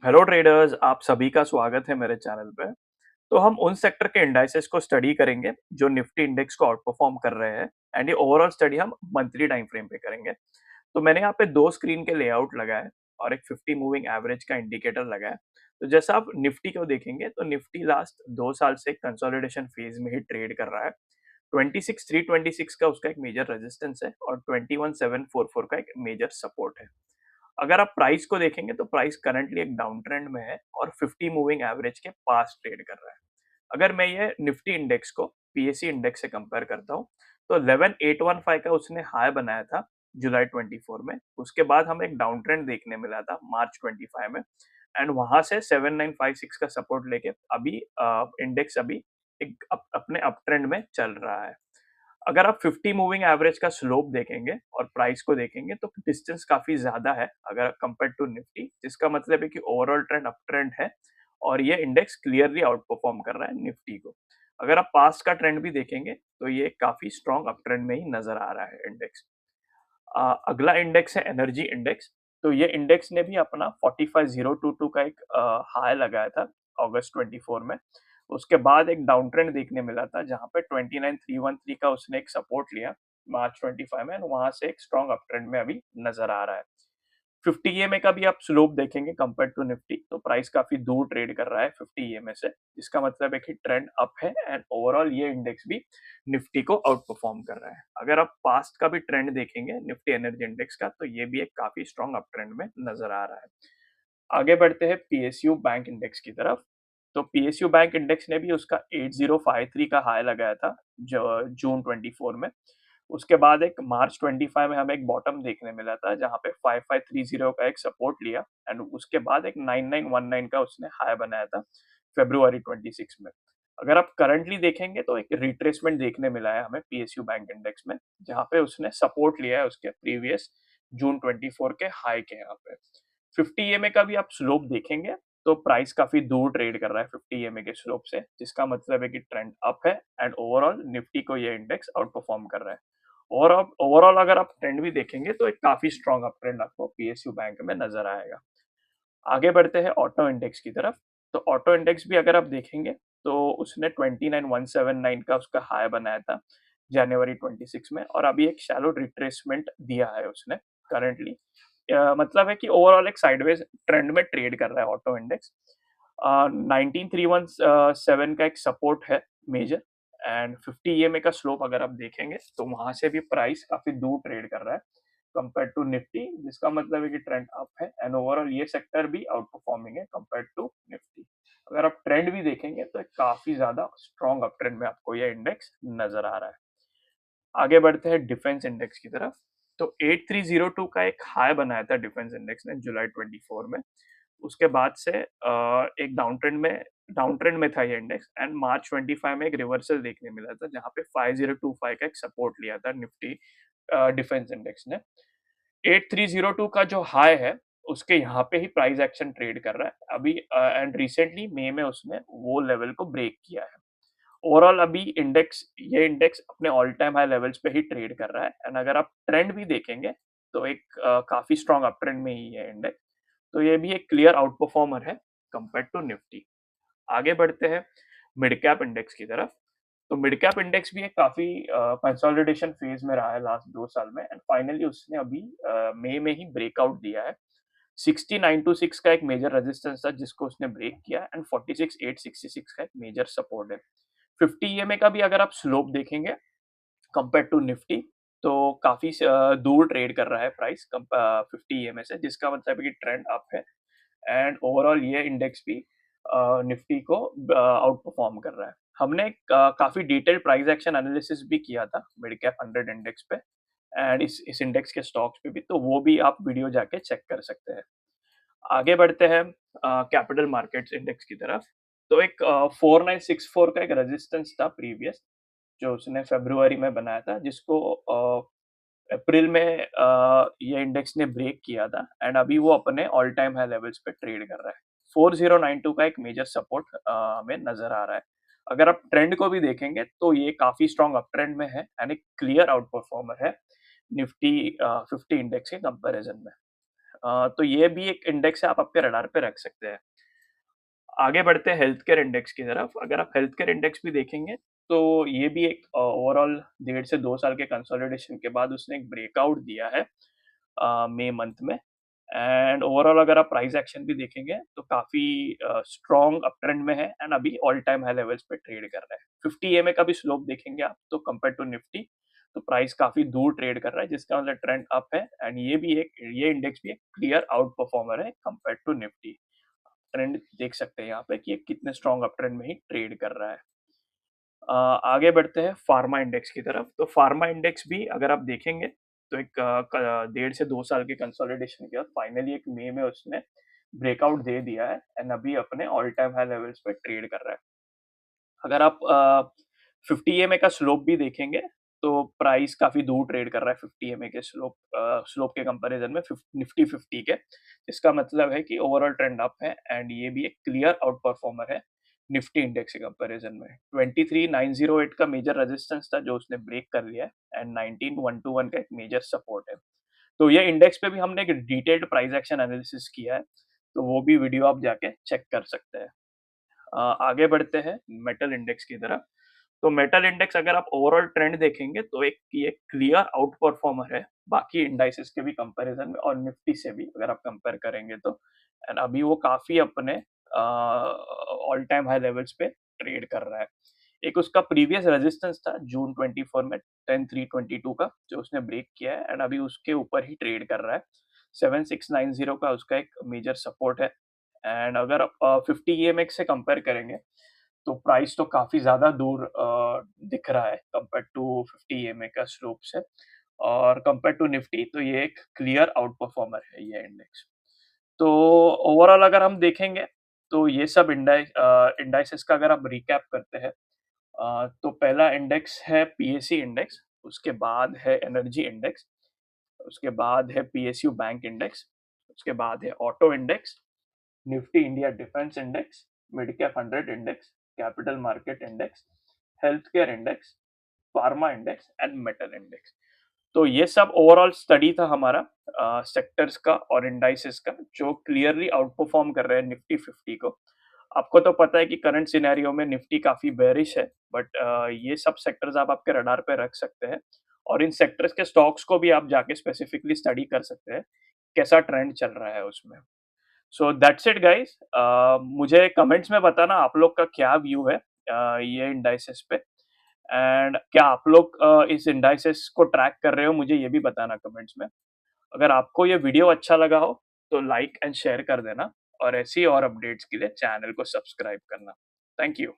Hello traders, आप सभी का स्वागत है मेरे चैनल पे। तो हम उन सेक्टर के इंडाइसेस को स्टडी करेंगे जो निफ्टी इंडेक्स को आउट परफॉर्म कर रहे हैं एंड ये ओवरऑल स्टडी हम मंथली टाइम फ्रेम पे करेंगे। तो मैंने यहाँ पे दो स्क्रीन के लेआउट लगाया है और एक 50 मूविंग एवरेज का इंडिकेटर लगाया है। तो जैसा आप निफ्टी को देखेंगे तो निफ्टी लास्ट 2 साल से कंसोलिडेशन फेज में ही ट्रेड कर रहा है। 26,326 का उसका एक मेजर रेजिस्टेंस है और 21,744 का एक मेजर सपोर्ट है। अगर आप प्राइस को देखेंगे तो प्राइस करंटली एक डाउन ट्रेंड में है और 50 मूविंग एवरेज के पास ट्रेड कर रहा है। अगर मैं ये निफ्टी इंडेक्स को पीएससी इंडेक्स से कंपेयर करता हूँ तो 11815 का उसने हाई बनाया था जुलाई 24 में। उसके बाद हमें एक डाउन ट्रेंड देखने मिला था मार्च 25 में एंड वहां से 7956 का सपोर्ट लेके अभी इंडेक्स अभी अपने अप ट्रेंड में चल रहा है। अगर आप 50 मूविंग एवरेज का स्लोप देखेंगे और प्राइस को देखेंगे तो डिस्टेंस काफी ज्यादा है अगर कंपेयर टू निफ्टी, जिसका मतलब है कि ओवरऑल ट्रेंड अप ट्रेंड है और ये इंडेक्स क्लियरली आउट परफॉर्म कर रहा है निफ्टी को। अगर आप पास्ट का ट्रेंड भी देखेंगे तो ये काफी स्ट्रॉन्ग अप ट्रेंड में ही नजर आ रहा है इंडेक्स। अगला इंडेक्स है एनर्जी इंडेक्स। तो ये इंडेक्स ने भी अपना 45022 का एक हाई लगाया था अगस्त 24 में। उसके बाद एक डाउन ट्रेंड देखने मिला था जहां पे 29313 का उसने एक सपोर्ट लिया मार्च 25 में, वहां से एक स्ट्रॉन्ग अप ट्रेंड में अभी नजर आ रहा है। 50 ईएमए का भी आप स्लोप देखेंगे कंपेयर टू निफ्टी तो प्राइस काफी दूर ट्रेड कर रहा है 50 ईएमए से, जिसका मतलब है कि ट्रेंड अप है एंड ओवरऑल ये इंडेक्स भी निफ्टी को आउट परफॉर्म कर रहा है। अगर आप पास्ट का भी ट्रेंड देखेंगे निफ्टी एनर्जी इंडेक्स का तो ये भी एक काफी स्ट्रॉन्ग अप ट्रेंड में नजर आ रहा है। आगे बढ़ते हैं पीएसयू बैंक इंडेक्स की तरफ। तो पीएसयू बैंक इंडेक्स ने भी उसका 8053 का हाई लगाया था जो जून 24 में। उसके बाद एक मार्च 25 में हमें एक बॉटम देखने मिला था जहां पे 5530 का एक सपोर्ट लिया एंड उसके बाद एक 9919 का उसने हाई बनाया था फरवरी 26 में। अगर आप करंटली देखेंगे तो एक रिट्रेसमेंट देखने मिला है हमें पीएसयू बैंक इंडेक्स में, जहां पे उसने सपोर्ट लिया है उसके प्रीवियस जून 24 के हाई के यहाँ पे। 50 ईएमए का भी आप स्लोप देखेंगे तो प्राइस काफी दूर ट्रेड कर रहा है 50 ईएमए के स्लोप से, जिसका मतलब है कि ट्रेंड अप है एंड ओवरऑल निफ्टी को ये इंडेक्स आउट परफॉर्म कर रहा है। और अब ओवरऑल अगर आप ट्रेंड भी देखेंगे तो एक काफी स्ट्रॉन्ग अप ट्रेंड आपको पीएसयू बैंक में नजर आएगा। आगे बढ़ते हैं ऑटो इंडेक्स की तरफ। तो ऑटो इंडेक्स भी अगर आप देखेंगे तो उसने 29179 का उसका हाई बनाया था जनवरी 26 में और अभी एक शैलो रिट्रेसमेंट दिया है उसने करंटली। मतलब है कि ओवरऑल एक साइडवेज ट्रेंड में ट्रेड कर रहा है ऑटो इंडेक्स। 19317 का एक सपोर्ट है मेजर एंड 50 ईएमए का स्लोप अगर आप देखेंगे तो वहां से भी प्राइस काफी दूर ट्रेड कर रहा है कंपेयर टू निफ्टी, जिसका मतलब है कि ट्रेंड अप है एंड ओवरऑल ये सेक्टर भी आउट परफॉर्मिंग है कंपेयर टू निफ्टी। अगर आप ट्रेंड भी देखेंगे तो एक काफी ज्यादा स्ट्रॉन्ग अप ट्रेंड में आपको ये इंडेक्स नजर आ रहा है। आगे बढ़ते हैं डिफेंस इंडेक्स की तरफ। तो 8302 का एक हाई बनाया था डिफेंस इंडेक्स ने जुलाई 24 में। उसके बाद से एक डाउन ट्रेंड में था ये इंडेक्स एंड मार्च 25 में एक रिवर्सल देखने मिला था जहां पे 5025 का एक सपोर्ट लिया था निफ्टी डिफेंस इंडेक्स ने। 8302 का जो हाई है उसके यहाँ पे ही प्राइस एक्शन ट्रेड कर रहा है अभी एंड रिसेंटली मई में उसने वो लेवल को ब्रेक किया है। ओवरऑल अभी ये इंडेक्स अपने ऑल टाइम हाई लेवल्स पे ही ट्रेड कर रहा है एंड अगर आप ट्रेंड भी देखेंगे तो एक काफी स्ट्रॉन्ग अप ट्रेंड में ही है इंडेक्स। तो ये भी एक क्लियर आउट परफॉर्मर है कंपेयर टू निफ्टी। आगे बढ़ते हैं मिड कैप इंडेक्स की तरफ। तो मिड कैप इंडेक्स भी एक काफी कंसोलिडेशन फेज में रहा है लास्ट 2 साल में एंड फाइनली उसने अभी मई में ही ब्रेकआउट दिया है। 60926 का एक मेजर रेजिस्टेंस था जिसको उसने ब्रेक किया एंड 46866 का एक मेजर सपोर्ट है। 50 ईएमए का भी अगर आप स्लोप देखेंगे कंपेयर टू निफ्टी तो काफी दूर ट्रेड कर रहा है प्राइस 50 ईएमए से, जिसका मतलब है कि ट्रेंड अप है एंड ओवरऑल ये इंडेक्स भी निफ्टी को आउट परफॉर्म कर रहा है। हमने काफी डिटेल्ड प्राइस एक्शन एनालिसिस भी किया था मिड कैप 100 इंडेक्स पे एंड इस इंडेक्स के स्टॉक्स पे भी, तो वो भी आप वीडियो जाके चेक कर सकते हैं। आगे बढ़ते हैं कैपिटल मार्केट्स इंडेक्स की तरफ। तो एक 4964 का एक रेजिस्टेंस था प्रीवियस जो उसने फरवरी में बनाया था, जिसको अप्रैल में ये इंडेक्स ने ब्रेक किया था एंड अभी वो अपने ऑल टाइम हाई लेवल्स पे ट्रेड कर रहा है। 4092 का एक मेजर सपोर्ट हमें नजर आ रहा है। अगर आप ट्रेंड को भी देखेंगे तो ये काफी स्ट्रॉन्ग अप ट्रेंड में है एंड एक क्लियर आउट परफॉर्मर है निफ्टी 50 इंडेक्स के कंपैरिजन में। तो ये भी एक इंडेक्स है, आप आपके रडार पे रख सकते हैं। आगे बढ़ते हैं हेल्थ केयर इंडेक्स की तरफ। अगर आप हेल्थ केयर इंडेक्स भी देखेंगे, तो ये भी एक ओवरऑल 1.5 से 2 साल के कंसोलिडेशन के बाद उसने एक ब्रेकआउट दिया है मई मंथ में। एंड ओवरऑल अगर आप प्राइस एक्शन भी देखेंगे, तो काफ़ी स्ट्रॉन्ग अप ट्रेंड में है एंड अभी ऑल टाइम हाई लेवल्स पे ट्रेड कर रहा है। 50 ईएमए का भी स्लोप देखेंगे आप, तो कंपेयर टू निफ्टी, तो प्राइस काफ़ी दूर ट्रेड कर रहा है, जिसका मतलब ट्रेंड अप है। एंड ये इंडेक्स भी एक क्लियर आउट परफॉर्मर है कंपेयर टू निफ्टी। ट्रेंड देख सकते हैं यहाँ पे कि ये कितने स्ट्रॉन्ग अप ट्रेंड में ही ट्रेड कर रहा है। आगे बढ़ते हैं फार्मा इंडेक्स की तरफ। तो फार्मा इंडेक्स भी अगर आप देखेंगे, तो एक 1.5 से 2 साल के कंसोलिडेशन के बाद फाइनली एक मई में उसने ब्रेकआउट दे दिया है एंड अभी अपने ऑल टाइम हाई लेवल्स पे ट्रेड कर रहा है। अगर आप 50 ईएमए का स्लोप भी देखेंगे, तो प्राइस काफ़ी दूर ट्रेड कर रहा है 50 ईएमए के स्लोप के कंपैरिजन में निफ्टी 50 के। इसका मतलब है कि ओवरऑल ट्रेंड अप है एंड ये भी एक क्लियर आउट परफॉर्मर है निफ्टी इंडेक्स के कंपैरिजन में। 23,908 का मेजर रेजिस्टेंस था जो उसने ब्रेक कर लिया है एंड 19,121 का एक मेजर सपोर्ट है। तो ये इंडेक्स पे भी हमने एक डिटेल्ड प्राइस एक्शन एनालिसिस किया है, तो वो भी वीडियो आप जाके चेक कर सकते हैं। आगे बढ़ते हैं मेटल इंडेक्स की तरफ। तो मेटल इंडेक्स अगर आप ओवरऑल ट्रेंड देखेंगे, तो एक ये क्लियर आउट परफॉर्मर है बाकी इंडाइसेस के भी कंपैरिजन में और निफ्टी से भी अगर आप कंपेयर करेंगे तो। एंड अभी वो काफ़ी अपने ऑल टाइम हाई लेवल्स पे ट्रेड कर रहा है। एक उसका प्रीवियस रेजिस्टेंस था जून 24 में 10,322 का, जो उसने ब्रेक किया है एंड अभी उसके ऊपर ही ट्रेड कर रहा है। 7690 का उसका एक मेजर सपोर्ट है। एंड अगर आप 50 ईएमएक्स से कंपेयर करेंगे, तो प्राइस तो काफ़ी ज़्यादा दूर दिख रहा है कंपेयर टू 50 ईएमए का स्लोप से। और कंपेयर टू निफ्टी, तो ये एक क्लियर आउट परफॉर्मर है ये इंडेक्स। तो ओवरऑल अगर हम देखेंगे, तो ये सब इंडाइसेस का अगर आप रिकैप करते हैं, तो पहला इंडेक्स है पीएसयू इंडेक्स, उसके बाद है एनर्जी इंडेक्स, उसके बाद है पीएसयू बैंक इंडेक्स, उसके बाद है auto index, Nifty India defence index, mid cap 100 index, capital market index, health care index, pharma index and metal index. तो ये सब ओवरऑल स्टडी था हमारा सेक्टर्स का और इंडाइसेस का, जो क्लियरली आउट परफॉर्म कर रहे हैं निफ्टी 50 को। आपको तो पता है कि करंट सिनेरियो में निफ्टी काफ़ी बेयरिश है, बट ये सब सेक्टर्स आप आपके रडार पे रख सकते हैं और इन सेक्टर्स के स्टॉक्स को भी आप जाके स्पेसिफिकली स्टडी कर सकते हैं, कैसा ट्रेंड चल रहा है उसमें। So that's it guys. मुझे कमेंट्स में बताना आप लोग का क्या व्यू है ये इंडाइसेस पे, एंड क्या आप लोग इस इंडाइसेस को ट्रैक कर रहे हो, मुझे ये भी बताना कमेंट्स में। अगर आपको ये वीडियो अच्छा लगा हो, तो लाइक एंड शेयर कर देना और ऐसी और अपडेट्स के लिए चैनल को सब्सक्राइब करना। Thank you.